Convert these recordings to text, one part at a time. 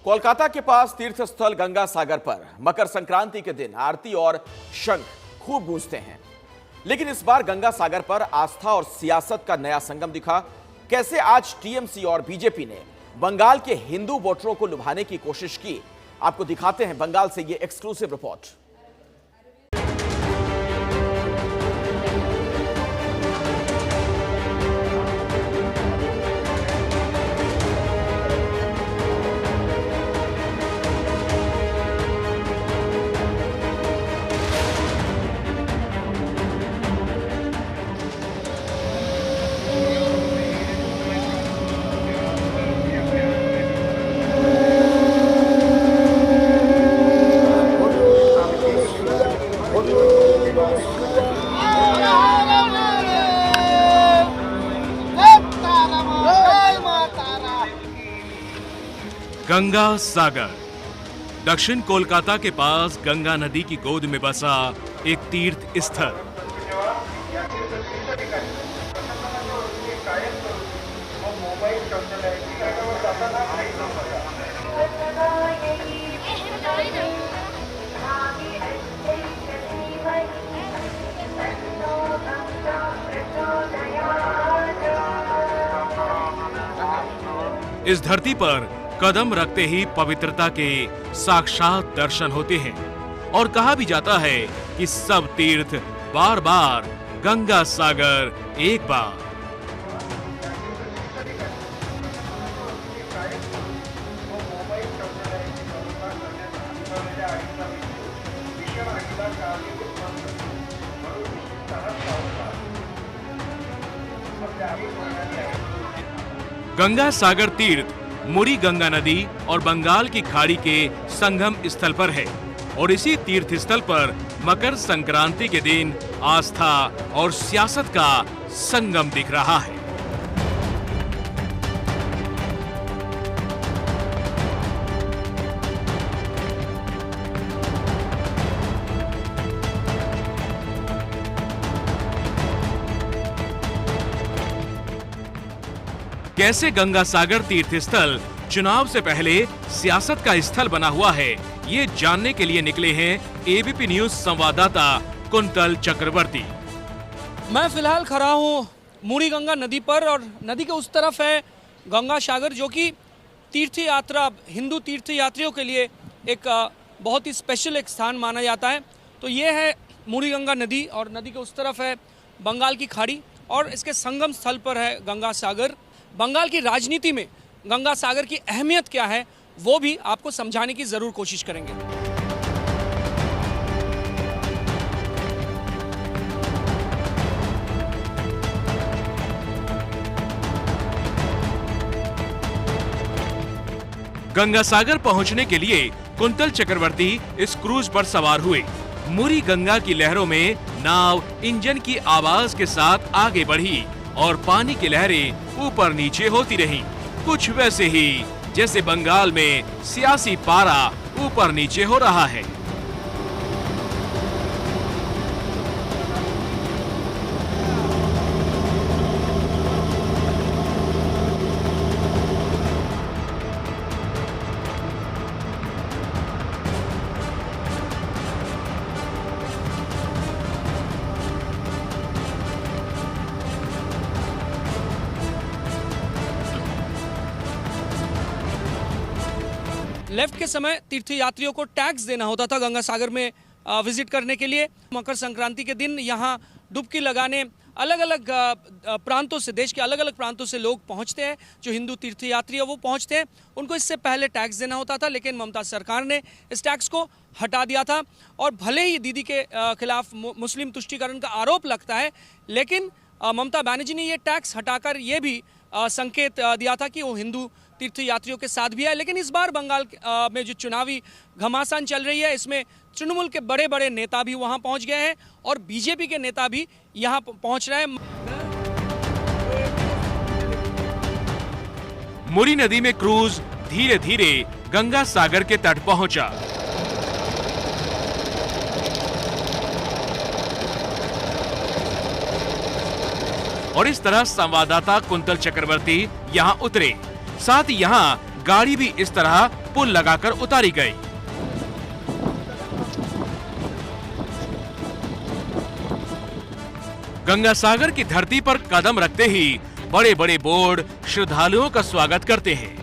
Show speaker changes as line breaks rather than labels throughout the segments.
कोलकाता के पास तीर्थ स्थल गंगा सागर पर मकर संक्रांति के दिन आरती और शंख खूब गूंजते हैं। लेकिन इस बार गंगा सागर पर आस्था और सियासत का नया संगम दिखा। कैसे आज टीएमसी और बीजेपी ने बंगाल के हिंदू वोटरों को लुभाने की कोशिश की, आपको दिखाते हैं बंगाल से ये एक्सक्लूसिव रिपोर्ट।
गंगा सागर दक्षिण कोलकाता के पास गंगा नदी की गोद में बसा एक तीर्थ स्थल। इस धरती पर कदम रखते ही पवित्रता के साक्षात दर्शन होते हैं और कहा भी जाता है कि सब तीर्थ बार बार, गंगा सागर एक बार। गंगा सागर तीर्थ मुरी गंगा नदी और बंगाल की खाड़ी के संगम स्थल पर है और इसी तीर्थ स्थल पर मकर संक्रांति के दिन आस्था और सियासत का संगम दिख रहा है। कैसे गंगा सागर तीर्थ स्थल चुनाव से पहले सियासत का स्थल बना हुआ है, ये जानने के लिए निकले हैं एबीपी न्यूज संवाददाता कुंतल चक्रवर्ती।
मैं फिलहाल खड़ा हूँ मुरी गंगा नदी पर और नदी के उस तरफ है गंगा सागर, जो कि तीर्थ यात्रा, हिंदू तीर्थ यात्रियों के लिए एक बहुत ही स्पेशल एक स्थान माना जाता है। तो ये है मुरी गंगा नदी और नदी के उस तरफ है बंगाल की खाड़ी और इसके संगम स्थल पर है गंगा सागर। बंगाल की राजनीति में गंगा सागर की अहमियत क्या है वो भी आपको समझाने की जरूर कोशिश करेंगे।
गंगा सागर पहुंचने के लिए कुंतल चक्रवर्ती इस क्रूज पर सवार हुए। मुरी गंगा की लहरों में नाव इंजन की आवाज के साथ आगे बढ़ी और पानी की लहरें ऊपर नीचे होती रहीं, कुछ वैसे ही जैसे बंगाल में सियासी पारा ऊपर नीचे हो रहा है।
लेफ्ट के समय तीर्थयात्रियों को टैक्स देना होता था गंगा सागर में विजिट करने के लिए। मकर संक्रांति के दिन यहाँ डुबकी लगाने अलग अलग प्रांतों से, देश के अलग अलग प्रांतों से लोग पहुँचते हैं। जो हिंदू तीर्थयात्री है वो पहुँचते हैं, उनको इससे पहले टैक्स देना होता था, लेकिन ममता सरकार ने इस टैक्स को हटा दिया था। और भले ही दीदी के खिलाफ मुस्लिम तुष्टीकरण का आरोप लगता है, लेकिन ममता बनर्जी ने ये टैक्स हटाकर ये भी संकेत दिया था कि वो हिंदू तीर्थयात्रियों के साथ भी है। लेकिन इस बार बंगाल में जो चुनावी घमासान चल रही है, इसमें तृणमूल के बड़े बड़े नेता भी वहां पहुंच गए हैं और बीजेपी के नेता भी यहां पहुंच रहे हैं।
मुरी नदी में क्रूज धीरे धीरे गंगा सागर के तट पहुंचा। और इस तरह संवाददाता कुंतल चक्रवर्ती यहां उतरे। साथ ही यहां गाड़ी भी इस तरह पुल लगाकर उतारी गई। गंगा सागर की धरती पर कदम रखते ही बड़े बड़े बोर्ड श्रद्धालुओं का स्वागत करते हैं।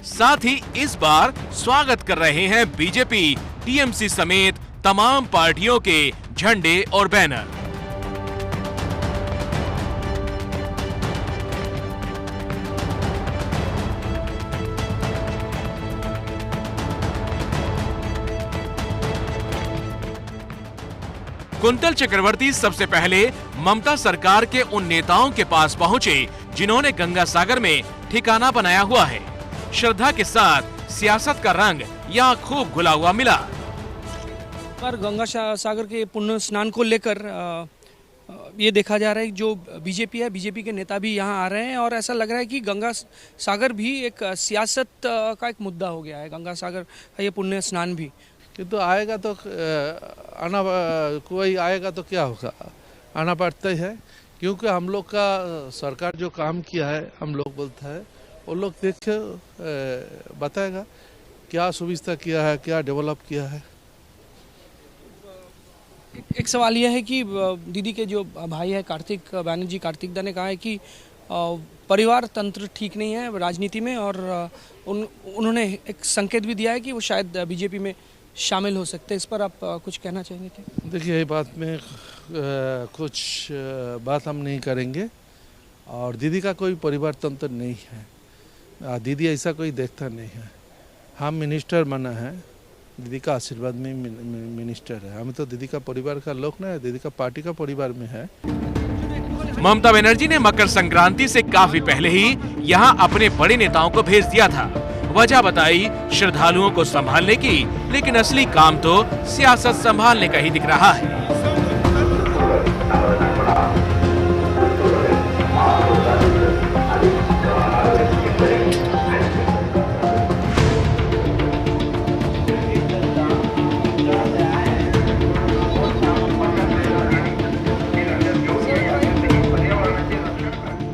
साथ ही इस बार स्वागत कर रहे हैं बीजेपी, टीएमसी समेत तमाम पार्टियों के झंडे और बैनर। कुंतल चक्रवर्ती सबसे पहले ममता सरकार के उन नेताओं के पास पहुंचे जिन्होंने गंगा सागर में ठिकाना बनाया हुआ है। श्रद्धा के साथ सियासत का रंग यहाँ खूब घुला हुआ मिला।
पर गंगा सागर के पुण्य स्नान को लेकर ये देखा जा रहा है कि जो बीजेपी है, बीजेपी के नेता भी यहाँ आ रहे हैं और ऐसा लग रहा है कि गंगा सागर भी एक सियासत का एक मुद्दा हो गया है। गंगा सागर का ये पुण्य स्नान भी
तो आएगा तो आना, कोई आएगा तो क्या होगा, आना पड़ता ही है, क्योंकि हम लोग का सरकार जो काम किया है हम लोग बोलता है, वो लोग देख के बताएगा क्या सुविधा किया है, क्या डेवलप किया है।
एक सवाल यह है कि दीदी के जो भाई है कार्तिक बैनर्जी, कार्तिक दा ने कहा है कि परिवार तंत्र ठीक नहीं है राजनीति में और उन्होंने एक संकेत भी दिया है कि वो शायद बीजेपी में शामिल हो सकते हैं। इस पर आप कुछ कहना चाहेंगे क्या?
देखिए, ये बात में कुछ बात हम नहीं करेंगे और दीदी का कोई परिवार तंत्र नहीं है, दीदी ऐसा कोई देखता नहीं है। हम मिनिस्टर बना है, दीदी का आशीर्वाद में मिनिस्टर है। हम तो दीदी का परिवार का लोग ना है, दीदी का पार्टी का परिवार में है।
ममता बनर्जी ने मकर संक्रांति से काफी पहले ही यहाँ अपने बड़े नेताओं को भेज दिया था। वजह बताई श्रद्धालुओं को संभालने की, लेकिन असली काम तो सियासत संभालने का ही दिख रहा है।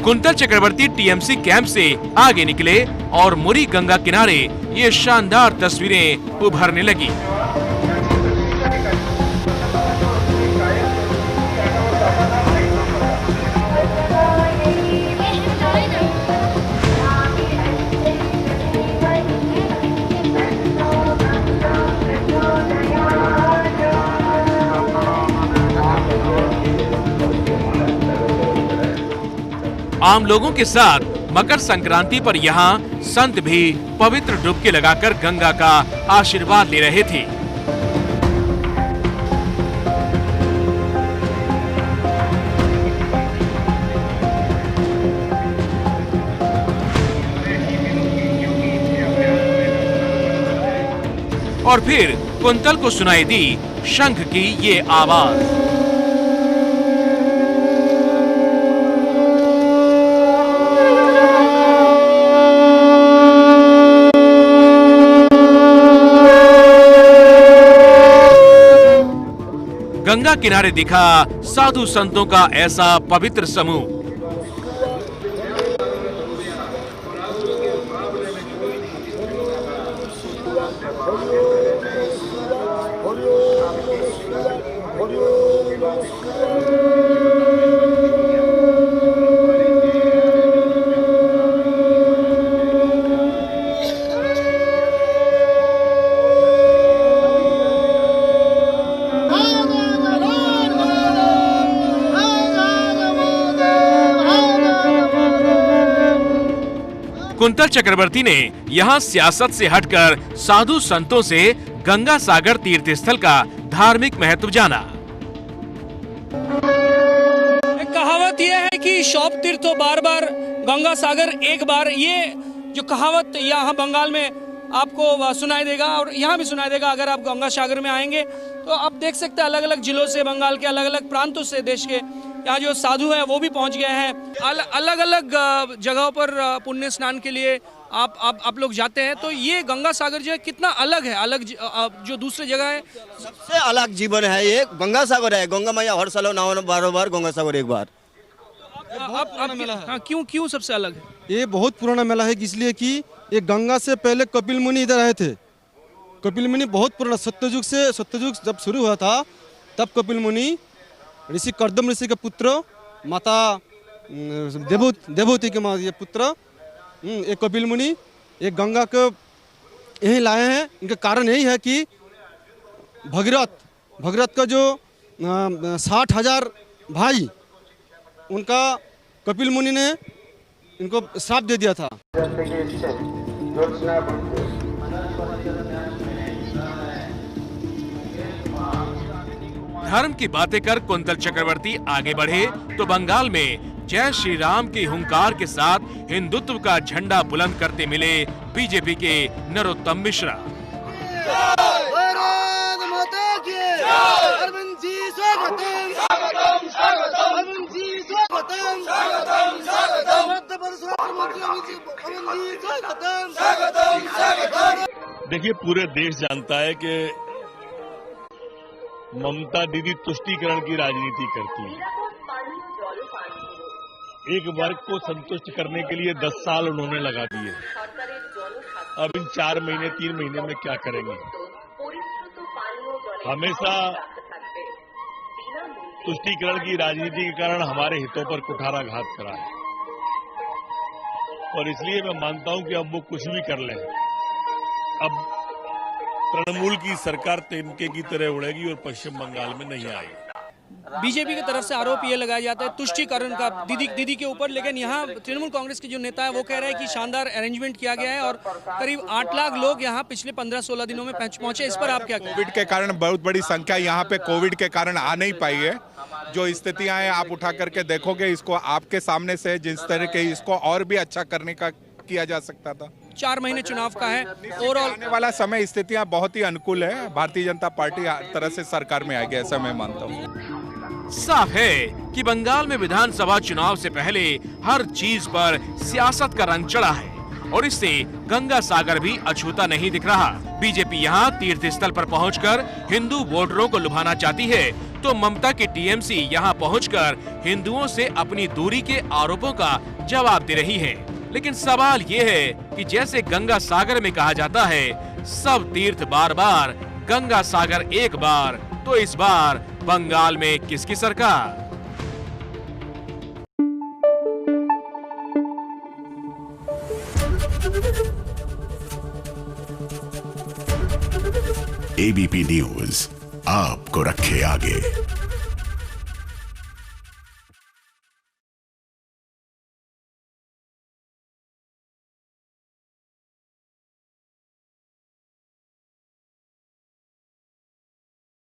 कुंतल चक्रवर्ती टीएमसी कैंप से आगे निकले और मुरी गंगा किनारे ये शानदार तस्वीरें उभरने लगी। आम लोगों के साथ मकर संक्रांति पर यहाँ संत भी पवित्र डुबकी लगाकर गंगा का आशीर्वाद ले रहे थे। और फिर कुंतल को सुनाई दी शंख की ये आवाज। गंगा किनारे दिखा साधु संतों का ऐसा पवित्र समूह। कुंतल चक्रवर्ती ने यहाँ सियासत से हटकर साधु संतों से गंगा सागर तीर्थ स्थल का धार्मिक महत्व जाना।
एक कहावत यह है कि शौप तीर्थो बार बार, गंगा सागर एक बार। ये जो कहावत यहाँ बंगाल में आपको सुनाई देगा और यहाँ भी सुनाई देगा। अगर आप गंगा सागर में आएंगे तो आप देख सकते हैं अलग अलग जिलों से, बंगाल के अलग अलग प्रांतों से, देश के यहाँ जो साधु हैं वो भी पहुँच गए हैं। अलग अलग जगहों पर पुण्य स्नान के लिए आप लोग जाते हैं। तो ये गंगा सागर जो है कितना अलग है, अलग जो दूसरी जगह है,
सबसे अलग जीवन है ये। गंगा सागर है, गंगा मैया हर साल 9 बार गंगा सागर एक बार।
हाँ, क्यों सबसे अलग है?
ये बहुत पुराना मेला है, इसलिए कि ये गंगा से पहले कपिल मुनि इधर आए थे। कपिल मुनि बहुत पुराना, सत्ययुग जब शुरू हुआ था तब कपिल मुनि ऋषि कर्दम ऋषि के पुत्र, माता देवहूति के ये पुत्र, ये कपिल मुनि ये गंगा को यहीं लाए हैं। इनका कारण यही है कि भगीरथ का जो 60,000 भाई, उनका कपिल मुनि ने इनको श्राप दे दिया था।
धर्म की बातें कर कुंतल चक्रवर्ती आगे बढ़े तो बंगाल में जय श्री राम के हुंकार के साथ हिंदुत्व का झंडा बुलंद करते मिले बीजेपी के नरोत्तम मिश्रा।
देखिए, पूरे देश जानता है कि ममता दीदी तुष्टीकरण की राजनीति करती है। एक वर्ग को संतुष्ट करने के लिए 10 साल उन्होंने लगा दिए। अब इन 4 महीने 3 महीने में क्या करेंगे? हमेशा तुष्टीकरण की राजनीति के कारण हमारे हितों पर कुठाराघात करा है, और इसलिए मैं मानता हूं कि अब वो कुछ भी कर लें, अब तृणमूल की सरकार तिनके की तरह उड़ेगी और पश्चिम बंगाल में नहीं आएगी।
बीजेपी की तरफ से आरोप ये लगाया जाता है तुष्टीकरण का दीदी के ऊपर, लेकिन यहाँ तृणमूल कांग्रेस के जो नेता है वो कह रहे हैं कि शानदार अरेंजमेंट किया गया है और करीब 8 लाख लोग यहाँ पिछले 15-16 दिनों में पहुंचे। इस पर आप क्या कहें?
कोविड के कारण बहुत बड़ी संख्या यहाँ पे कोविड के कारण आ नहीं पाई है। जो स्थितियां हैं आप उठा करके देखोगे, इसको आपके सामने से जिस तरह के इसको और भी अच्छा करने का किया जा सकता था।
4 महीने चुनाव का है, ओवरऑल
आने वाला समय स्थितियां बहुत ही अनुकूल है। भारतीय जनता पार्टी हर तरह से सरकार में आएगी, ऐसा मैं मानता हूँ।
साफ है कि बंगाल में विधानसभा चुनाव से पहले हर चीज पर सियासत का रंग चढ़ा है और इससे गंगा सागर भी अछूता नहीं दिख रहा। बीजेपी यहाँ तीर्थ स्थल पर पहुंचकर हिंदू वोटरों को लुभाना चाहती है, तो ममता की टीएमसी यहाँ पहुंचकर हिंदुओं से अपनी दूरी के आरोपों का जवाब दे रही है। लेकिन सवाल ये है कि जैसे गंगा सागर में कहा जाता है, सब तीर्थ बार बार, गंगा सागर एक बार, तो इस बार बंगाल में किसकी सरकार?
एबीपी न्यूज आपको रखे आगे।